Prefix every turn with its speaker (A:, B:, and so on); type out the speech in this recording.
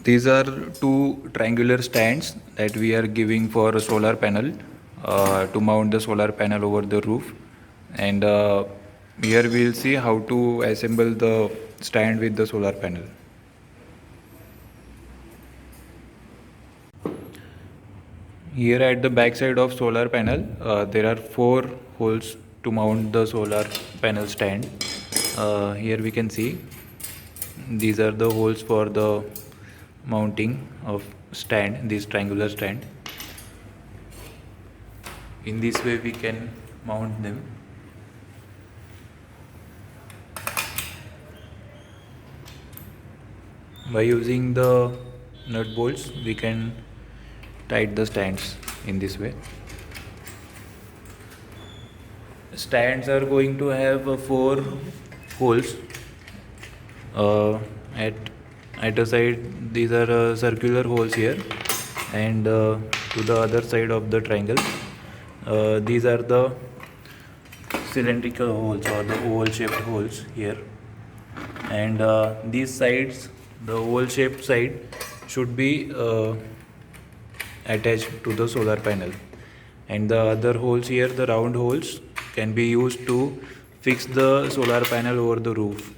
A: These are two triangular stands that we are giving for a solar panel to mount the solar panel over the roof. And here we'll see how to assemble the stand with the solar panel. Here at the back side of solar panel, there are 4 holes to mount the solar panel stand. Here we can see these are the holes for the mounting of stand, this triangular stand. In this way we can mount them. By using the nut bolts we can tight the stands in this way. Stands are going to have 4 holes at a side. These are circular holes here, and to the other side of the triangle these are the cylindrical holes or the oval shaped holes here. And these sides, the oval shaped side should be attached to the solar panel, and the other holes here, the round holes, can be used to fix the solar panel over the roof.